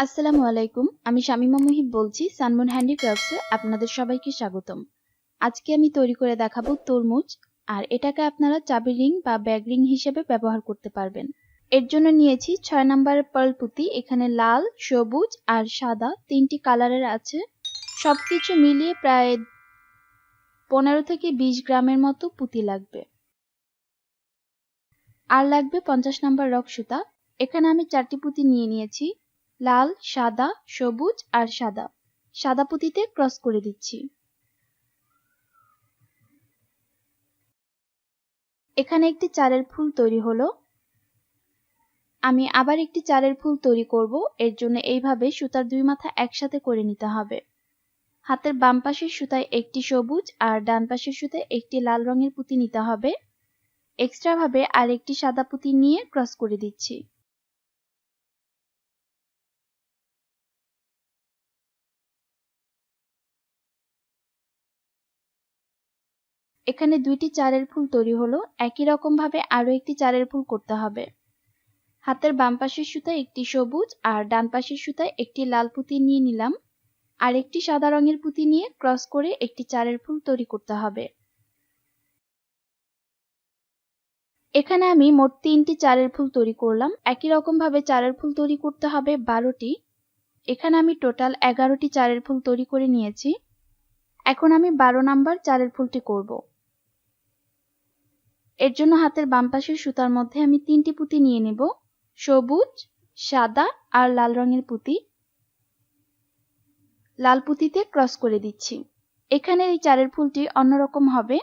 আসসালামু আলাইকুম। আমি শামিমা মুহিব বলছি সানমুন হ্যান্ডিক্রাফটসে আপনাদের সবাইকে স্বাগতম। আজকে আমি তৈরি করে দেখাবো তরমুজ, আর এটাকে আপনারা চাবি রিং বা ব্যাগ রিং হিসেবে ব্যবহার করতে পারবেন। এর জন্য নিয়েছি 6 নম্বরের পার্ল পুঁতি। এখানে লাল, সবুজ আর সাদা তিনটি কালারের আছে। সবকিছু মিলিয়ে প্রায় 15 থেকে 20 গ্রামের মতো পুঁতি লাগবে। আর লাগবে 50 নম্বর রক সুতা। এখানে আমি 4টি পুঁতি নিয়ে নিয়েছি, লাল, সাদা, সবুজ আর সাদা। সাদা পুঁতিতে ক্রস করে দিচ্ছি। এখানে একটি চারের ফুল তৈরি হলো। আমি আবার একটি চারের ফুল তৈরি করব। এর জন্য এইভাবে সুতার দুই মাথা একসাথে করে নিতে হবে। হাতের বাম পাশের সুতায় একটি সবুজ আর ডান পাশের সুতায় একটি লাল রঙের পুঁতি নিতে হবে। এক্সট্রা ভাবে আর একটি সাদা পুঁতি নিয়ে ক্রস করে দিচ্ছি। এখানে দুইটি চারের ফুল তৈরি হলো। একই রকম ভাবে আরো একটি চারের ফুল করতে হবে। হাতের বাম পাশের সুতায় একটি সবুজ আর ডান পাশের সুতায় একটি লাল পুঁতি নিয়ে নিলাম। আর একটি সাদা রঙের পুঁতি নিয়ে ক্রস করে একটি চারের ফুল তৈরি করতে হবে। এখানে আমি মোট 3টি চারের ফুল তৈরি করলাম। একই রকম ভাবে চারের ফুল তৈরি করতে হবে 12টি। এখানে আমি টোটাল 11টি চারের ফুল তৈরি করে নিয়েছি। এখন আমি 12 নাম্বার চারের ফুলটি করব। এর জন্য হাতের বাম পাশের সুতার মধ্যে আমি 3টি পুঁতি নিয়ে নেব, সবুজ, সাদা আর লাল রঙের পুঁতি। লাল পুঁতিতে ক্রস করে দিচ্ছি। এখানে এই চারের ফুলটি অন্যরকম হবে।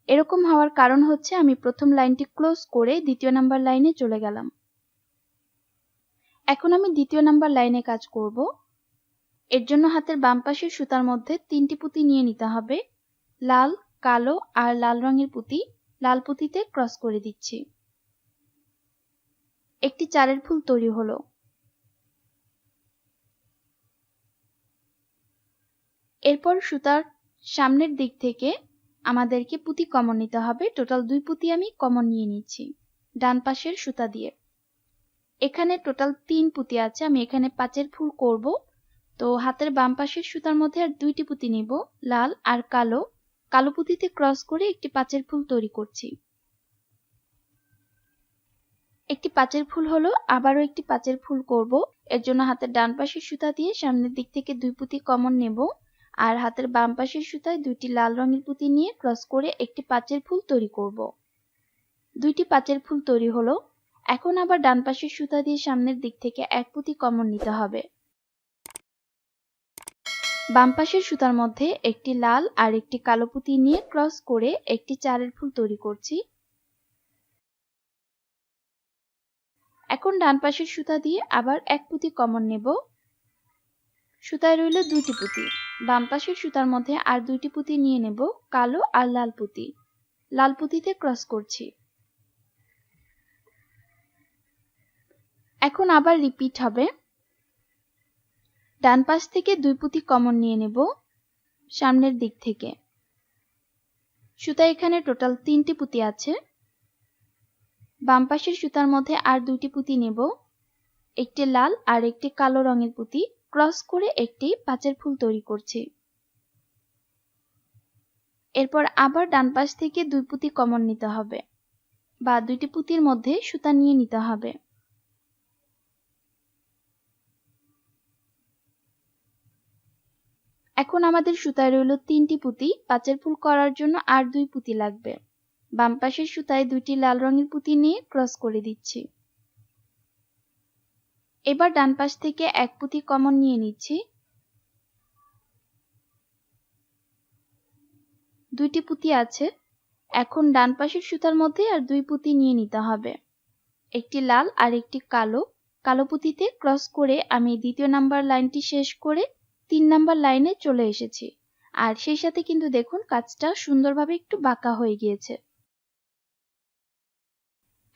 এরকম হওয়ার কারণ হচ্ছে আমি প্রথম লাইনটি ক্লোজ করে দ্বিতীয় নাম্বার লাইনে চলে গেলাম। এখন আমি দ্বিতীয় নাম্বার লাইনে কাজ করব। এর জন্য হাতের বাম পাশের সুতার মধ্যে 3টি পুঁতি নিয়ে নিতে হবে, লাল, কালো আর লাল রঙের পুঁতি। লাল পুঁতিতে ক্রস করে দিচ্ছি। একটি চারের ফুল তৈরি হলো। এরপর সুতার সামনের দিক থেকে আমাদেরকে পুঁতি কমন নিতে হবে। টোটাল 2 পুঁতি আমি কমন নিয়ে নিচ্ছি ডান পাশের সুতা দিয়ে। এখানে টোটাল 3 পুঁতি আছে। আমি এখানে 5-এর ফুল করব। তো হাতের বাম পাশের সুতার মধ্যে আর 2টি পুঁতি নিব, লাল আর কালো। কালো পুঁতিতে ক্রস করে একটি 5-এর ফুল তৈরি করছি। একটি 5-এর ফুল হলো। আবারও একটি 5-এর ফুল করব। এর জন্য হাতের ডান পাশের সুতা দিয়ে সামনের দিক থেকে 2 পুঁতি কমন নেব, আর হাতের বাম পাশের সুতায় 2টি লাল রঙের পুঁতি নিয়ে ক্রস করে একটি 5-এর ফুল তৈরি করব। 2টি 5-এর ফুল তৈরি হলো। এখন আবার ডান পাশের সুতা দিয়ে সামনের দিক থেকে 1 পুঁতি কমন নিতে হবে। বাম পাশের সুতার মধ্যে একটি লাল আর একটি কালো পুঁতি নিয়ে ক্রস করে একটি 4-এর ফুল তৈরি করছি। এখন ডান পাশের সুতা দিয়ে আবার 1 পুঁতি কমন নেব। সুতায় রইল 2টি পুঁতি। বাম পাশের সুতার মধ্যে আর 2টি পুঁতি নিয়ে নেব, কালো আর লাল পুঁতি। লাল পুঁতিতে ক্রস করছি। এখন আবার রিপিট হবে। ডান পাশ থেকে 2 পুঁতি কমন নিয়ে নেব সামনের দিক থেকে। সুতা এখানে টোটাল 3টি পুঁতি আছে। বাম পাশের সুতার মধ্যে আর 2টি পুঁতি নেব, একটি লাল আর একটি কালো রঙের পুঁতি। ক্রস করে একটি 5-এর ফুল তৈরি করছি। এরপর আবার ডান পাশ থেকে 2 পুঁতি কমন নিতে হবে, বা 2টি পুঁতির মধ্যে সুতা নিয়ে নিতে হবে। এখন আমাদের সুতায় রইল 3টি পুঁতি। 5-এর ফুল করার জন্য আর 2 পুঁতি লাগবে। বাম পাশের সুতায় 2টি লাল রঙের পুঁতি নিয়ে ক্রস করে দিচ্ছি। এবার ডান পাশ থেকে 1 পুঁতি কমন নিয়ে নিচ্ছি। 2টি পুঁতি আছে। এখন ডান পাশের সুতার মধ্যে আর 2 পুঁতি নিয়ে নিতে হবে, একটি লাল আর একটি কালো। কালো পুঁতিতে ক্রস করে আমি দ্বিতীয় নাম্বার লাইনটি শেষ করে 3 নাম্বার লাইনে চলে এসেছি। আর সেই সাথে কিন্তু দেখুন কাজটা সুন্দরভাবে একটু বাঁকা হয়ে গিয়েছে।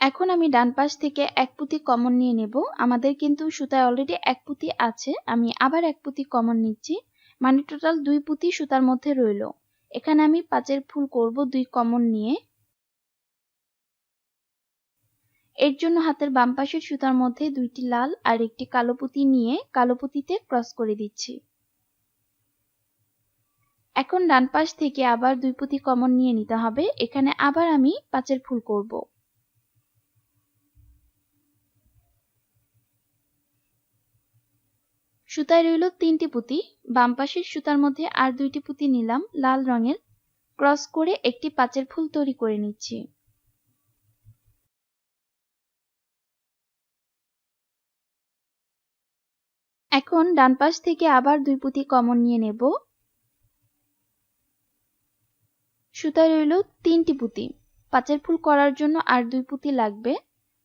এখন আমি ডান পাশ থেকে 1 পুঁতি কমন নিয়ে নেব। আমাদের কিন্তু সুতায় অলরেডি 1 পুঁতি আছে। আমি আবার 1 পুঁতি কমন নিচ্ছি, মানে টোটাল 2 পুঁতি সুতার মধ্যে রইল। এখানে আমি 5-এর ফুল করব 2 কমন নিয়ে। এর জন্য হাতের বাম পাশের সুতার মধ্যে দুইটি লাল আর একটি কালো পুঁতি নিয়ে কালো পুঁতিতে ক্রস করে দিচ্ছি। এখন ডান পাশ থেকে আবার দুই পুঁতি কমন নিয়ে নিতে হবে। এখানে আবার আমি পাঁচের ফুল করব। সুতায় রইল তিনটি পুঁতি। বাম পাশের সুতার মধ্যে আর দুইটি পুঁতি নিলাম লাল রঙের, ক্রস করে একটি পাঁচের ফুল তৈরি করে নিচ্ছি। এখন ডান পাশ থেকে আবার দুই পুঁতি কমন নিয়ে নেব। সুতায় রইল তিনটি পুঁতি। পাঁচের ফুল করার জন্য আর দুই পুঁতি লাগবে।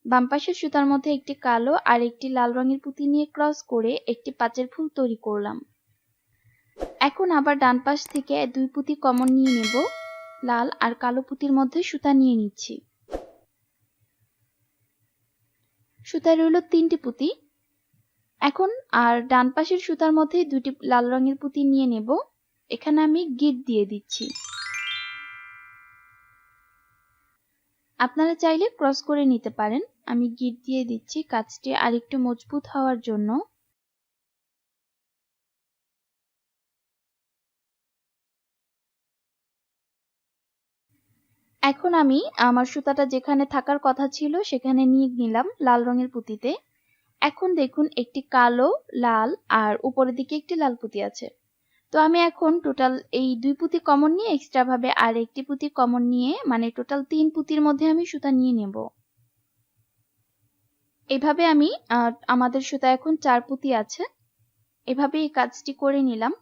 বাম পাশের সুতার মধ্যে একটি কালো আর একটি লাল রঙের পুঁতি নিয়ে ক্রস করে একটি পাঁচের ফুল তৈরি করলাম। এখন আবার ডান পাশ থেকে দুই পুঁতি কমন নিয়ে নেব। লাল আর কালো পুঁতির মধ্যে সুতা নিয়ে নিচ্ছি। সুতায় রইল তিনটি পুঁতি। এখন আর ডান পাশের সুতার মধ্যে দুটি লাল রঙের পুঁতি নিয়ে নেব। এখানে আমি গিট দিয়ে দিচ্ছি। আপনারা চাইলে ক্রস করে নিতে পারেন। আমি গিট দিয়ে দিচ্ছি কাজটি আরেকটু মজবুত হওয়ার জন্য। এখন আমি আমার সুতাটা যেখানে থাকার কথা ছিল সেখানে নিয়ে নিলাম লাল রঙের পুঁতিতে। এখন দেখুন একটি কালো, লাল আর উপরের দিকে একটি লাল পুঁতি আছে। তো আমি এখন টোটাল এই দুই পুঁতি কমন নিয়ে এক্সট্রা ভাবে আর একটি পুঁতি কমন নিয়ে মানে টোটাল তিন পুঁতির মধ্যে আমি সুতা নিয়ে নেব। এভাবে আমি আমাদের সুতা এখন চার পুঁতি আছে। এভাবে এই কাজটি করে নিলাম।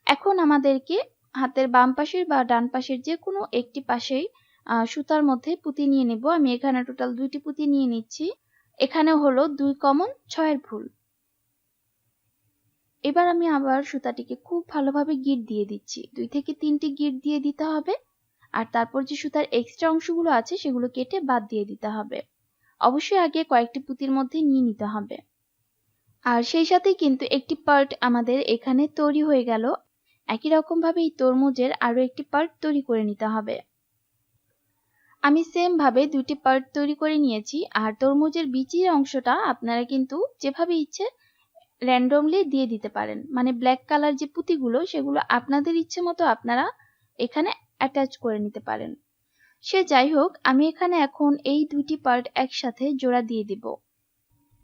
এখন আমাদেরকে হাতের বাম পাশের বা ডান পাশের যে কোনো একটি পাশেই সুতার মধ্যে পুঁতি নিয়ে নেব। আমি এখানে টোটাল দুইটি পুঁতি নিয়ে নিচ্ছি। এখানে হলো দুই কমন ছয়ের ফুল। এবার আমি আবার সুতাটিকে খুব ভালোভাবে গিট দিয়ে দিচ্ছি। 2 থেকে 3টি গিট দিয়ে দিতে হবে। আর তারপর যে সুতার এক্সট্রা অংশগুলো আছে সেগুলো কেটে বাদ দিয়ে দিতে হবে। অবশ্যই আগে কয়েকটি পুঁতির মধ্যে নিয়ে নিতে হবে। আর সেই সাথেই কিন্তু একটি পার্ট আমাদের এখানে তৈরি হয়ে গেল। একই রকম ভাবে এই তরমুজের আরো একটি পার্ট তৈরি করে নিতে হবে। আমি সেম ভাবে দুইটি পার্ট তৈরি করে নিয়েছি। আর তরমুজের বিচির অংশটা আপনারা কিন্তু যেভাবে ইচ্ছে র্যান্ডমলি দিয়ে দিতে পারেন। মানে ব্ল্যাক কালার যে পুঁতিগুলো সেগুলো আপনাদের ইচ্ছে মতো আপনারা এখানে অ্যাটাচ করে নিতে পারেন। সে যাই হোক, আমি এখানে এখন এই দুইটি পার্ট একসাথে জোড়া দিয়ে দিব।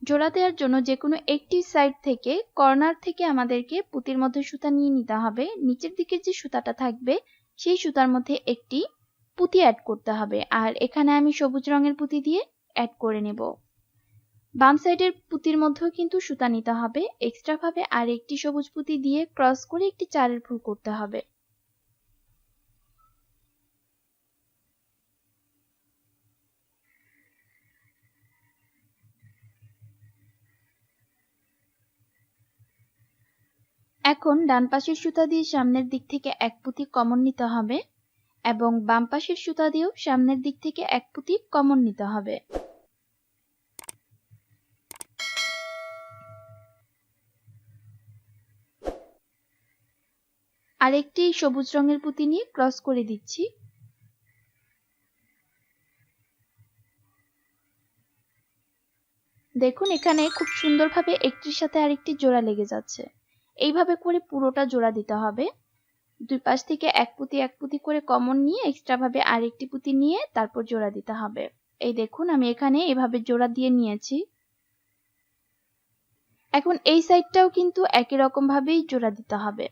জোড়া দেওয়ার জন্য যে কোনো একটি সাইড থেকে কর্নার থেকে আমাদেরকে পুঁতির মধ্যে সুতা নিয়ে নিতে হবে। নিচের দিকে যে সুতাটা থাকবে সেই সুতার মধ্যে একটি পুঁতি অ্যাড করতে হবে। আর এখানে আমি সবুজ রঙের পুঁতি দিয়ে অ্যাড করে নেব। বাম সাইডের পুঁতির মধ্যেও কিন্তু সুতা নিতে হবে। এক্সট্রা ভাবে আর একটি সবুজ পুঁতি দিয়ে ক্রস করে একটি চারের ফুল করতে হবে। এখন ডান পাশের সুতা দিয়ে সামনের দিক থেকে এক পুঁতি কমন নিতে হবে এবং বাম পাশের সুতা দিয়েও সামনের দিক থেকে এক পুঁতি কমন নিতে হবে। আরেকটি সবুজ রঙের পুঁতি নিয়ে ক্রস করে দিচ্ছি। দেখুন এখানে খুব সুন্দরভাবে একটির সাথে আরেকটি জোড়া লেগে যাচ্ছে। এইভাবে করে পুরোটা জোড়া দিতে হবে। দুই পাশ থেকে এক পুঁতি করে কমন নিয়ে এক্সট্রা ভাবে আরেকটি পুঁতি নিয়ে তারপর জোড়া দিতে হবে। এই দেখুন আমি এখানে এভাবে জোড়া দিয়ে নিয়েছি। এখন এই সাইডটাও কিন্তু একই রকম ভাবেই জোড়া দিতে হবে।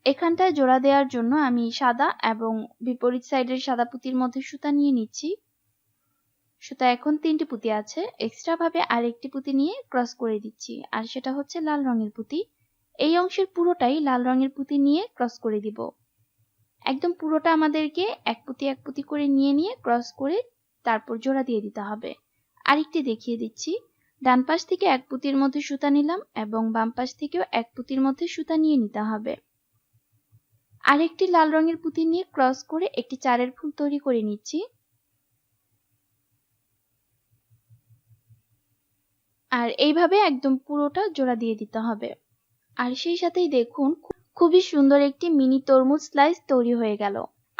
এখানটায় জোড়া দেওয়ার জন্য আমি সাদা এবং বিপরীত সাইডের সাদা পুঁতির মধ্যে সুতা নিয়ে নিচ্ছি। সুতা এখন 3টি পুঁতি আছে। এক্সট্রা ভাবে আরেকটি পুঁতি নিয়ে ক্রস করে দিচ্ছি। আর সেটা হচ্ছে লাল রঙের পুঁতি। এই অংশের পুরোটাই লাল রঙের পুঁতি নিয়ে ক্রস করে দিব। একদম পুরোটা আমাদেরকে এক পুঁতি করে নিয়ে ক্রস করে তারপর জোড়া দিয়ে দিতে হবে। আরেকটি দেখিয়ে দিচ্ছি। ডান পাশ থেকে এক পুঁতির মধ্যে সুতা নিলাম এবং বাম পাশ থেকেও এক পুঁতির মধ্যে সুতা নিয়ে নিতে হবে। আরেকটি লাল রঙের পুঁতি নিয়ে ক্রস করে একটি চারের ফুল তৈরি করে নিচ্ছি। আর এইভাবে একদম পুরোটা জোড়া দিয়ে দিতে হবে। আর সেই সাথেই দেখুন খুবই সুন্দর একটি মিনি তরমুজ স্লাইস তৈরি হয়ে গেল।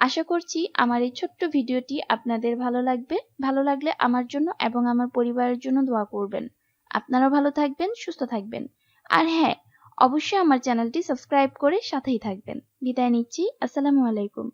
আশা করছি আমার এই ছোট্ট ভিডিওটি আপনাদের ভালো লাগবে। ভালো লাগলে আমার জন্য এবং আমার পরিবারের জন্য দোয়া করবেন। আপনারাও ভালো থাকবেন, সুস্থ থাকবেন। আর হ্যাঁ, অবশ্যই আমার চ্যানেলটি সাবস্ক্রাইব করে সাথেই থাকবেন। বিদায় নিচ্ছি। আসসালামু আলাইকুম।